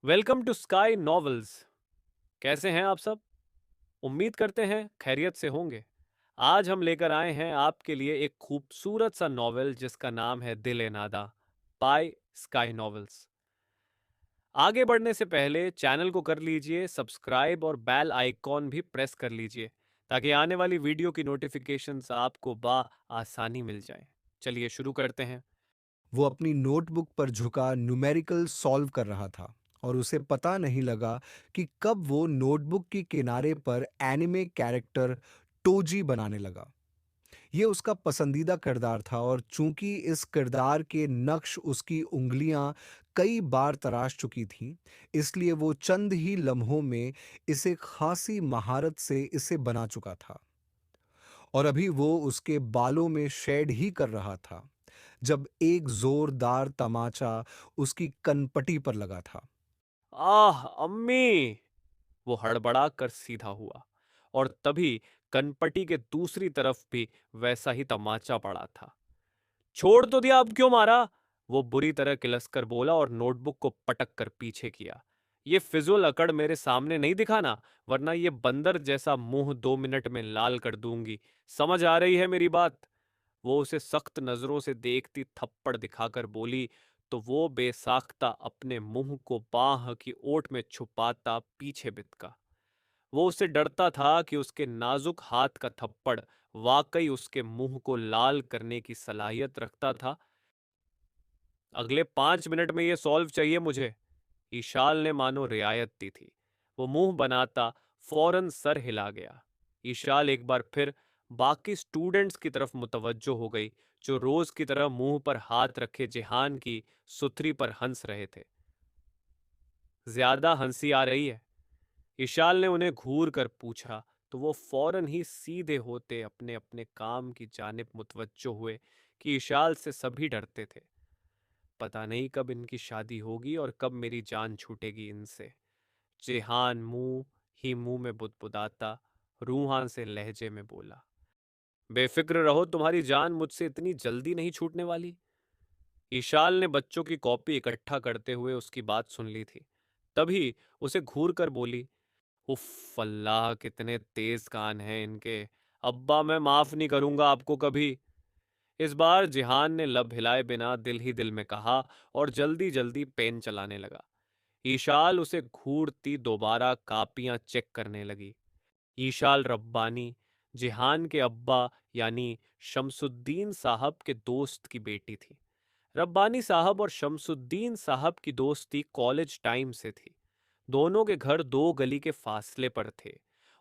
Welcome to sky novels. कैसे हैं आप सब? उम्मीद करते हैं खैरियत से होंगे। आज हम लेकर आए हैं आपके लिए एक खूबसूरत सा नॉवेल जिसका नाम है दिल ए नादा बाय स्काई नॉवेल्स। आगे बढ़ने से पहले चैनल को कर लीजिए सब्सक्राइब और बेल आइकॉन भी प्रेस कर लीजिए ताकि आने वाली वीडियो की नोटिफिकेशंस आपको आसानी मिल जाए। चलिए शुरू करते हैं। वो अपनी नोटबुक पर झुका न्यूमेरिकल सॉल्व कर रहा था और उसे पता नहीं लगा कि कब वो नोटबुक के किनारे पर एनिमे कैरेक्टर टोजी बनाने लगा। ये उसका पसंदीदा किरदार था और चूंकि इस किरदार के नक्श उसकी उंगलियां कई बार तराश चुकी थीं, इसलिए वो चंद ही लम्हों में इसे खासी महारत से इसे बना चुका था। और अभी वो उसके बालों में शेड ही कर रहा था जब एक जोरदार तमाचा उसकी कनपटी पर लगा था। आह अम्मी! वो हड़बड़ा कर सीधा हुआ और तभी कनपटी के दूसरी तरफ भी वैसा ही तमाचा पड़ा था। छोड़ तो दिया, अब क्यों मारा? वो बुरी तरह किलसकर बोला और नोटबुक को पटक कर पीछे किया। ये फिजूल अकड़ मेरे सामने नहीं दिखाना, वरना ये बंदर जैसा मुंह 2 मिनट में लाल कर दूंगी। समझ आ रही है मेरी बात? वो उसे सख्त नजरों से देखती थप्पड़ दिखाकर बोली तो वो बेसाख्ता अपने मुंह को बाह की ओट में छुपाता पीछे बितका। वो उससे डरता था कि उसके नाजुक हाथ का थप्पड़ वाकई उसके मुंह को लाल करने की सलाहियत रखता था। अगले 5 मिनट में ये सॉल्व चाहिए मुझे। ईशाल ने मानो रियायत दी थी। वो मुंह बनाता फौरन सर हिला गया। ईशाल एक बार फिर बाकी स्टूडेंट्स की तरफ मुतवज्जो हो गई जो रोज की तरह मुंह पर हाथ रखे जिहान की सुथरी पर हंस रहे थे। ज्यादा हंसी आ रही है? इशाल ने उन्हें घूर कर पूछा तो वो फौरन ही सीधे होते अपने अपने काम की जानिब मुतवज्जो हुए कि इशाल से सभी डरते थे। पता नहीं कब इनकी शादी होगी और कब मेरी जान छूटेगी इनसे। जेहान मुंह ही मुंह में बुदबुदाता रूहान से लहजे में बोला। बेफिक्र रहो, तुम्हारी जान मुझसे इतनी जल्दी नहीं छूटने वाली। ईशाल ने बच्चों की कॉपी इकट्ठा करते हुए उसकी बात सुन ली थी। तभी उसे घूर कर बोली, उफ अल्लाह कितने तेज कान हैं इनके। अब्बा मैं माफ नहीं करूंगा आपको कभी। इस बार जिहान ने लब हिलाए बिना दिल ही दिल में कहा और जल्दी जल्दी पेन चलाने लगा। ईशाल उसे घूरती दोबारा कापियां चेक करने लगी। ईशाल रब्बानी जिहान के अब्बा यानी शमसुद्दीन साहब के दोस्त की बेटी थी। रब्बानी साहब और शमसुद्दीन साहब की दोस्ती कॉलेज टाइम से थी। दोनों के घर 2 गली के फासले पर थे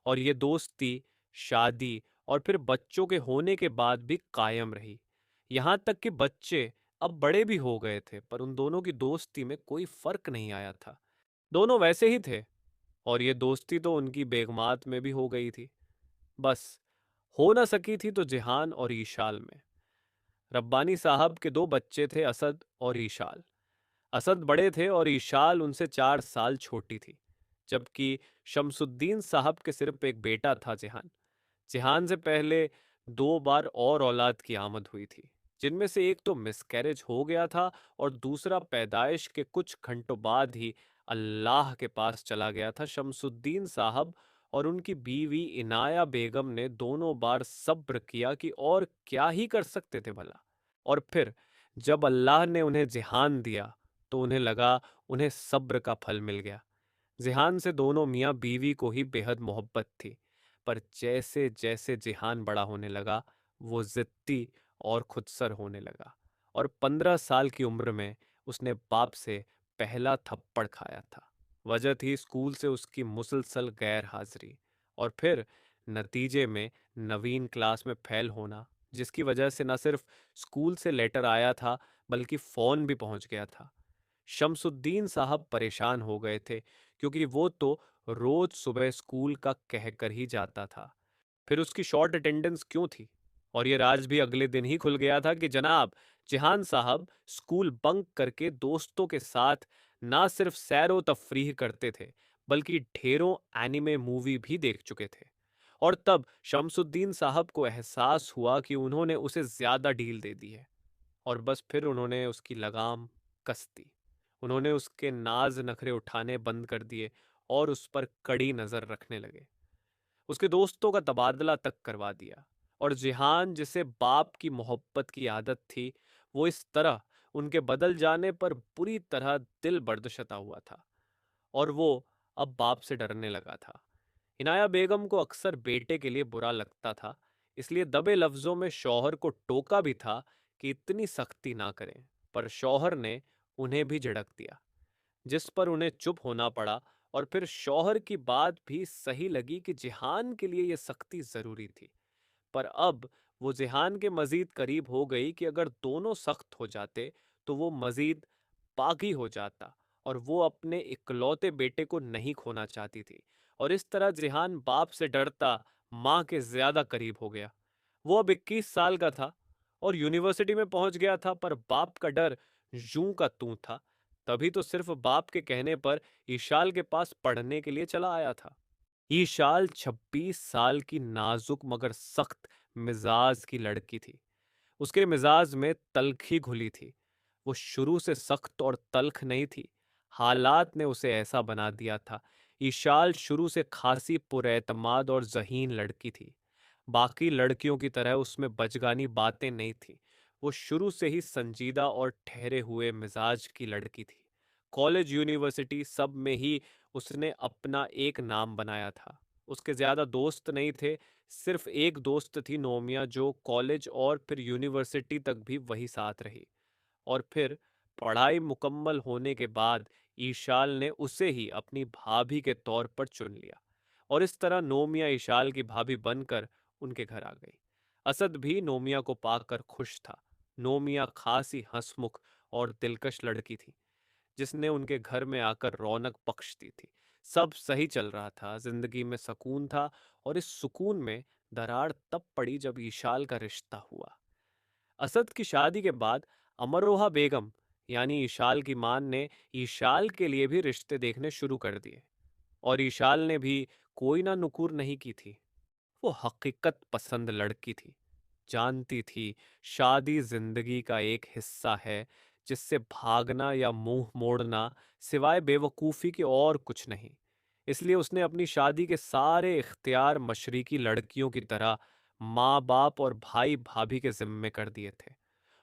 और ये दोस्ती शादी और फिर बच्चों के होने के बाद भी कायम रही। यहाँ तक कि बच्चे अब बड़े भी हो गए थे पर उन दोनों की दोस्ती में कोई फर्क नहीं आया था। दोनों वैसे ही थे और ये दोस्ती तो उनकी बेगमात में भी हो गई थी। बस हो न सकी थी तो जिहान और ईशाल में। रब्बानी साहब के 2 बच्चे थे, असद और ईशाल। असद बड़े थे और ईशाल उनसे 4 साल छोटी थी, जबकि शमसुद्दीन साहब के सिर्फ एक बेटा था जिहान। जिहान से पहले 2 बार और औलाद की आमद हुई थी, जिनमें से एक तो मिसकैरेज हो गया था और दूसरा पैदाइश के कुछ घंटों बाद ही अल्लाह के पास चला गया था। शमसुद्दीन साहब और उनकी बीवी इनाया बेगम ने दोनों बार सब्र किया कि और क्या ही कर सकते थे भला। और फिर जब अल्लाह ने उन्हें जिहान दिया तो उन्हें लगा उन्हें सब्र का फल मिल गया। जिहान से दोनों मियाँ बीवी को ही बेहद मोहब्बत थी, पर जैसे जैसे जिहान बड़ा होने लगा वो जिद्दी और खुदसर होने लगा और 15 साल की उम्र में उसने बाप से पहला थप्पड़ खाया था। वजह थी स्कूल से उसकी मुसलसल गैर हाजिरी और फिर नतीजे में नवीन क्लास में फेल होना, जिसकी वजह से न सिर्फ स्कूल से लेटर आया था बल्कि फोन भी पहुंच गया था। शमसुद्दीन साहब परेशान हो गए थे क्योंकि वो तो रोज सुबह स्कूल का कहकर ही जाता था, फिर उसकी शॉर्ट अटेंडेंस क्यों थी? और ये राज भी अगले दिन ही खुल गया था कि जनाब जिहान साहब स्कूल बंक करके दोस्तों के साथ ना सिर्फ सैरो तफरीह करते थे बल्कि ढेरों एनिमे मूवी भी देख चुके थे। और तब शमसुद्दीन साहब को एहसास हुआ कि उन्होंने उसे ज्यादा डील दे दी है और बस फिर उन्होंने उसकी लगाम कस दी। उन्होंने उसके नाज नखरे उठाने बंद कर दिए और उस पर कड़ी नजर रखने लगे। उसके दोस्तों का तबादला तक करवा दिया। और जिहान, जिसे बाप की मोहब्बत की आदत थी, वो इस तरह उनके बदल जाने पर बुरी तरह दिल बर्दशता हुआ था और वो अब बाप से डरने लगा था। इनाया बेगम को अक्सर बेटे के लिए बुरा लगता था, इसलिए दबे लफ्जों में शौहर को टोका भी था कि इतनी सख्ती ना करें, पर शौहर ने उन्हें भी झिड़क दिया, जिस पर उन्हें चुप होना पड़ा। और फिर शौहर की बात भी सही लगी कि जिहान के लिए यह सख्ती जरूरी थी, पर अब वो जिहान के मजीद करीब हो गई कि अगर दोनों सख्त हो जाते तो वो मजीद बागी हो जाता, और वो अपने इकलौते बेटे को नहीं खोना चाहती थी। और इस तरह जिहान बाप से डरता माँ के ज्यादा करीब हो गया। वो अब 21 साल का था और यूनिवर्सिटी में पहुंच गया था, पर बाप का डर यूं का तूं था। तभी तो सिर्फ बाप के कहने पर ईशाल के पास पढ़ने के लिए चला आया था। ईशाल 26 साल की नाजुक मगर सख्त मिजाज की लड़की थी। उसके मिजाज में तल्खी घुली थी। वो शुरू से सख्त और तल्ख नहीं थी, हालात ने उसे ऐसा बना दिया था। ईशाल शुरू से खासी पुरएतमाद और जहीन लड़की थी। बाकी लड़कियों की तरह उसमें बचगानी बातें नहीं थी। वो शुरू से ही संजीदा और ठहरे हुए मिजाज की लड़की थी। कॉलेज यूनिवर्सिटी सब में ही उसने अपना एक नाम बनाया था। उसके ज्यादा दोस्त नहीं थे, सिर्फ एक दोस्त थी नोमिया, जो कॉलेज और फिर यूनिवर्सिटी तक भी वही साथ रही। और फिर पढ़ाई मुकम्मल होने के बाद ईशाल ने उसे ही अपनी भाभी के तौर पर चुन लिया, और इस तरह नोमिया ईशाल की भाभी बनकर उनके घर आ गई। असद भी नोमिया को पाकर खुश था। नोमिया खासी हंसमुख और दिलकश लड़की थी, जिसने उनके घर में आकर रौनक बख्श दी थी। सब सही चल रहा था, जिंदगी में सुकून था। और इस सुकून में दरार तब पड़ी जब ईशाल का रिश्ता हुआ। असद की शादी के बाद अमरोहा बेगम यानी ईशाल की मां ने ईशाल के लिए भी रिश्ते देखने शुरू कर दिए। और ईशाल ने भी कोई ना नुकुर नहीं की थी। वो हकीकत पसंद लड़की थी, जानती थी शादी जिंदगी का एक हिस्सा है जिससे भागना या मुंह मोड़ना सिवाय बेवकूफ़ी के और कुछ नहीं। इसलिए उसने अपनी शादी के सारे इख्तियार मशरिकी लड़कियों की तरह माँ बाप और भाई भाभी के जिम्मे कर दिए थे।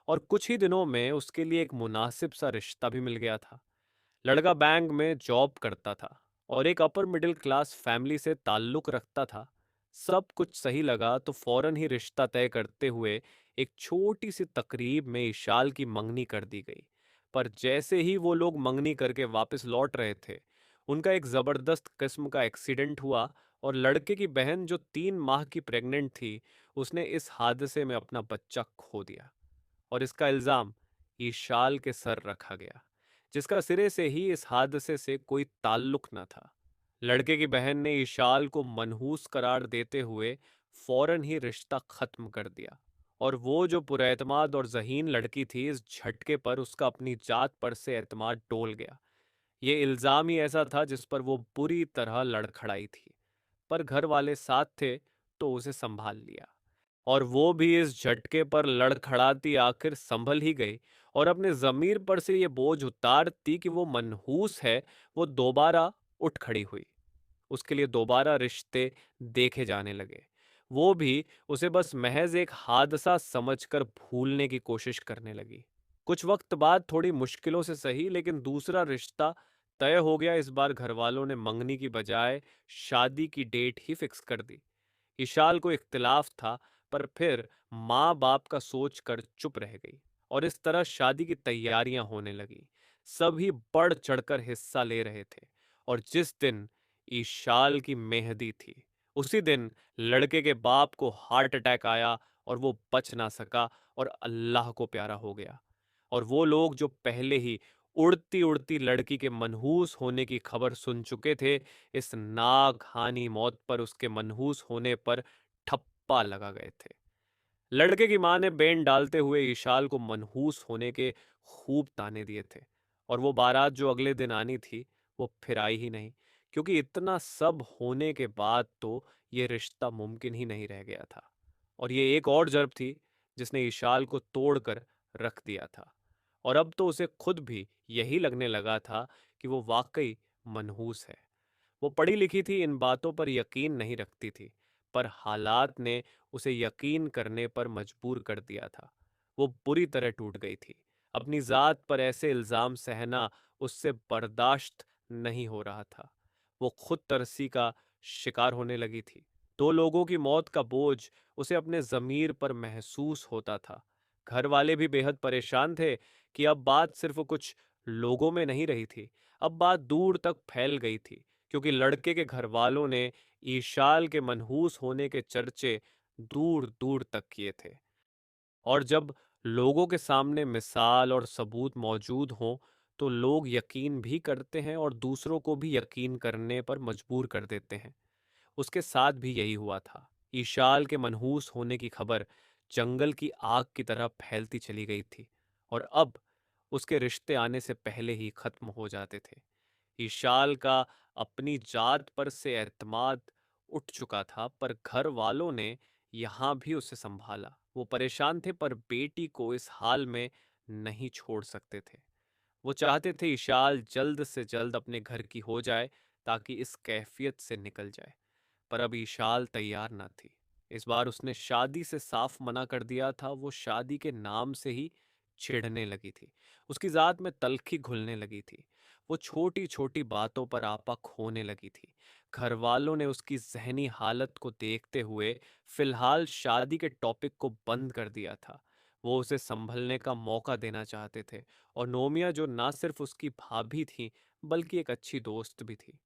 और कुछ ही दिनों में उसके लिए एक मुनासिब सा रिश्ता भी मिल गया था। लड़का बैंक में जॉब करता था और एक अपर मिडिल क्लास फैमिली से ताल्लुक रखता था। सब कुछ सही लगा तो फौरन ही रिश्ता तय करते हुए एक छोटी सी तकरीब में इशाल की मंगनी कर दी गई। पर जैसे ही वो लोग मंगनी करके वापस लौट रहे थे, उनका एक जबरदस्त किस्म का एक्सीडेंट हुआ और लड़के की बहन, जो 3 माह की प्रेग्नेंट थी, उसने इस हादसे में अपना बच्चा खो दिया। और इसका इल्जाम ईशाल के सर रखा गया, जिसका सिरे से ही इस हादसे से कोई ताल्लुक न था। लड़के की बहन ने ईशाल को मनहूस करार देते हुए फौरन ही रिश्ता खत्म कर दिया। और वो जो पुरएतमाद और जहीन लड़की थी, इस झटके पर उसका अपनी जात पर से एतमाद डोल गया। ये इल्जाम ही ऐसा था जिस पर वो बुरी तरह लड़खड़ाई थी, पर घर वाले साथ थे तो उसे संभाल लिया। और वो भी इस झटके पर लड़खड़ाती आखिर संभल ही गई और अपने जमीर पर से ये बोझ उतारती कि वो मनहूस है, वो दोबारा उठ खड़ी हुई। उसके लिए दोबारा रिश्ते देखे जाने लगे। वो भी उसे बस महज एक हादसा समझकर भूलने की कोशिश करने लगी। कुछ वक्त बाद, थोड़ी मुश्किलों से सही लेकिन दूसरा रिश्ता तय हो गया। इस बार घर वालों ने मंगनी की बजाय शादी की डेट ही फिक्स कर दी। इशाल को इख्तिलाफ था, पर फिर माँ बाप का सोच कर चुप रह गई और इस तरह शादी की तैयारियां होने लगी। सभी बढ़ चढ़कर हिस्सा ले रहे थे। और जिस दिन ईशाल की मेहंदी थी, उसी दिन लड़के के बाप को हार्ट अटैक आया और वो बच ना सका और अल्लाह को प्यारा हो गया। और वो लोग जो पहले ही उड़ती उड़ती लड़की के मनहूस होने की खबर सुन चुके थे, इस नागहानी मौत पर उसके मनहूस होने पर ठप्पा लगा गए थे। लड़के की मां ने बेन डालते हुए ईशाल को मनहूस होने के खूब ताने दिए थे। और वो बारात जो अगले दिन आनी थी, वो फिर आई ही नहीं, क्योंकि इतना सब होने के बाद तो ये रिश्ता मुमकिन ही नहीं रह गया था। और ये एक और जर्ब थी जिसने ईशाल को तोड़कर रख दिया था। और अब तो उसे खुद भी यही लगने लगा था कि वो वाकई मनहूस है। वो पढ़ी लिखी थी, इन बातों पर यकीन नहीं रखती थी, पर हालात ने उसे यकीन करने पर मजबूर कर दिया था। वो बुरी तरह टूट गई थी। अपनी जात पर ऐसे इल्जाम सहना उससे बर्दाश्त नहीं हो रहा था। वो खुद तरसी का शिकार होने लगी थी। दो लोगों की मौत का बोझ उसे अपने जमीर पर महसूस होता था। घर वाले भी बेहद परेशान थे कि अब बात सिर्फ कुछ लोगों में नहीं रही थी, अब बात दूर तक फैल गई थी, क्योंकि लड़के के घर वालों ने ईशाल के मनहूस होने के चर्चे दूर दूर तक किए थे। और जब लोगों के सामने मिसाल और सबूत मौजूद हों, तो लोग यकीन भी करते हैं और दूसरों को भी यकीन करने पर मजबूर कर देते हैं। उसके साथ भी यही हुआ था। ईशाल के मनहूस होने की खबर जंगल की आग की तरह फैलती चली गई थी, और अब उसके रिश्ते आने से पहले ही खत्म हो जाते थे। ईशाल का अपनी जात पर से एतमाद उठ चुका था, पर घर वालों ने यहाँ भी उसे संभाला। वो परेशान थे, पर बेटी को इस हाल में नहीं छोड़ सकते थे। वो चाहते थे ईशाल जल्द से जल्द अपने घर की हो जाए, ताकि इस कैफियत से निकल जाए। पर अब ईशाल तैयार ना थी। इस बार उसने शादी से साफ मना कर दिया था। वो शादी के नाम से ही चिढ़ने लगी थी। उसकी जात में तल्खी घुलने लगी थी। वो छोटी छोटी बातों पर आपा खोने लगी थी। घर वालों ने उसकी जहनी हालत को देखते हुए फिलहाल शादी के टॉपिक को बंद कर दिया था। वो उसे संभलने का मौका देना चाहते थे, और नोमिया जो ना सिर्फ उसकी भाभी थी, बल्कि एक अच्छी दोस्त भी थी।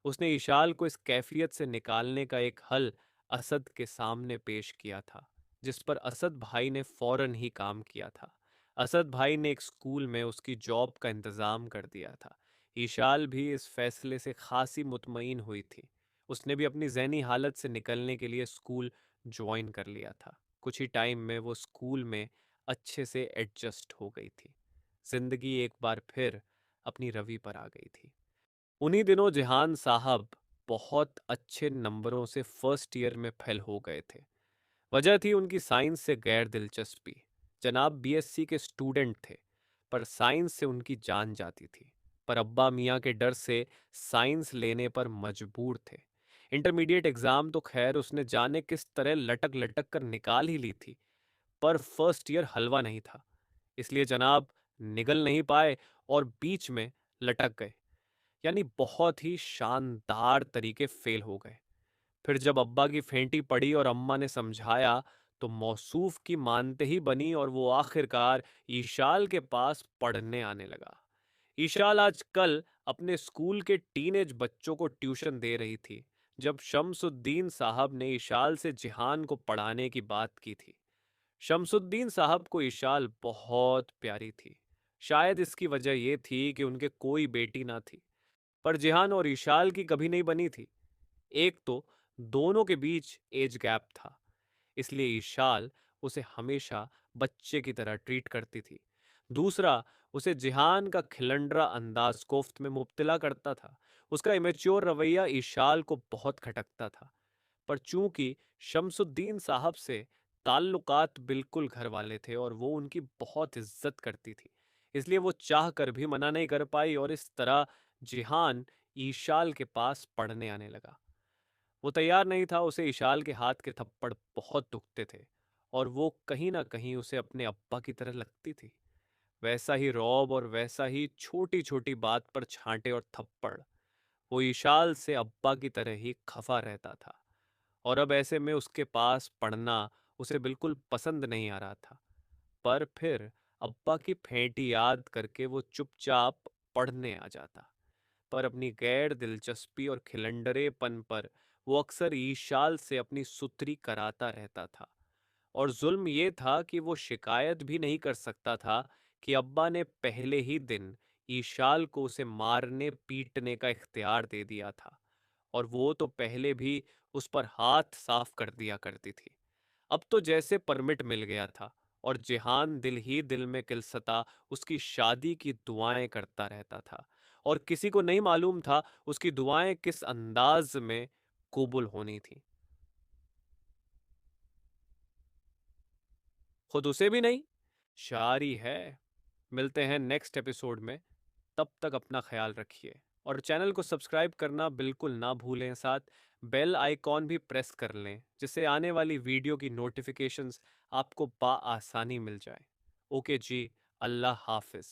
उसने इशाल को इस कैफियत से निकालने का एक हल असद के सामने पेश किया था, जिस पर असद भाई ने फौरन ही काम किया था। असद भाई ने एक स्कूल में उसकी जॉब का इंतजाम कर दिया था। ईशाल भी इस फैसले से खासी मुतमईन हुई थी। उसने भी अपनी जहनी हालत से निकलने के लिए स्कूल ज्वाइन कर लिया था। कुछ ही टाइम में वो स्कूल में अच्छे से एडजस्ट हो गई थी। जिंदगी एक बार फिर अपनी रवि पर आ गई थी। उन्हीं दिनों जिहान साहब बहुत अच्छे नंबरों से फर्स्ट ईयर में फेल हो गए थे। वजह थी उनकी साइंस से गैर दिलचस्पी। जनाब बीएससी के स्टूडेंट थे, पर साइंस से उनकी जान जाती थी। पर अब्बा मियाँ के डर से साइंस लेने पर मजबूर थे। इंटरमीडिएट एग्जाम तो खैर उसने जाने किस तरह लटक लटक कर निकाल ही ली थी, पर फर्स्ट ईयर हलवा नहीं था। इसलिए जनाब निगल नहीं पाए और बीच में लटक गए, यानी बहुत ही शानदार तरीके फेल हो गए। फिर जब अब्बा की फेंटी पड़ी और अम्मा ने समझाया, तो मौसूफ की मानते ही बनी और वो आखिरकार ईशाल के पास पढ़ने आने लगा। ईशाल आजकल अपने स्कूल के टीनेज बच्चों को ट्यूशन दे रही थी, जब शम्सुद्दीन साहब ने ईशाल से जिहान को पढ़ाने की बात की थी। शम्सुद्दीन साहब को ईशाल बहुत प्यारी थी। शायद इसकी वजह यह थी कि उनके कोई बेटी ना थी, पर जिहान और ईशाल की कभी नहीं बनी थी। एक तो दोनों के बीच एज गैप था, इसलिए ईशाल उसे हमेशा बच्चे की तरह ट्रीट करती थी। दूसरा, उसे जिहान का खिलंडरा अंदाज कोफ्त में मुब्तला करता था। उसका इमेच्योर रवैया ईशाल को बहुत खटकता था। पर चूंकि शम्सुद्दीन साहब से ताल्लुकात बिल्कुल घर वाले थे और वो उनकी बहुत इज्जत करती थी, इसलिए वो चाह कर भी मना नहीं कर पाई, और इस तरह जिहान ईशाल के पास पढ़ने आने लगा। वो तैयार नहीं था। उसे इशाल के हाथ के थप्पड़ बहुत दुखते थे, और वो कहीं ना कहीं उसे अपने अब्बा की तरह लगती थी। वैसा ही रौब और वैसा ही छोटी छोटी बात पर छांटे और थप्पड़। वो इशाल से अब्बा की तरह ही खफा रहता था, और अब ऐसे में उसके पास पढ़ना उसे बिल्कुल पसंद नहीं आ रहा था। पर फिर अब्बा की फेंटी याद करके वो चुपचाप पढ़ने आ जाता। पर अपनी गैर दिलचस्पी और खिलंडरेपन पर वो अक्सर ईशाल से अपनी सुथरी कराता रहता था। और जुल्म ये था कि वो शिकायत भी नहीं कर सकता था कि अब्बा ने पहले ही दिन ईशाल को उसे मारने पीटने का इख्तियार दे दिया था, और वो तो पहले भी उस पर हाथ साफ कर दिया करती थी। अब तो जैसे परमिट मिल गया था, और जिहान दिल ही दिल में किलसता उसकी शादी की दुआएं करता रहता था, और किसी को नहीं मालूम था उसकी दुआएं किस अंदाज में कबूल होनी थी। खुद उसे भी नहीं, शारी है। मिलते हैं नेक्स्ट एपिसोड में। तब तक अपना ख्याल रखिए और चैनल को सब्सक्राइब करना बिल्कुल ना भूलें। साथ बेल आइकॉन भी प्रेस कर लें जिससे आने वाली वीडियो की नोटिफिकेशंस आपको आसानी मिल जाए। ओके जी, अल्लाह हाफिज़।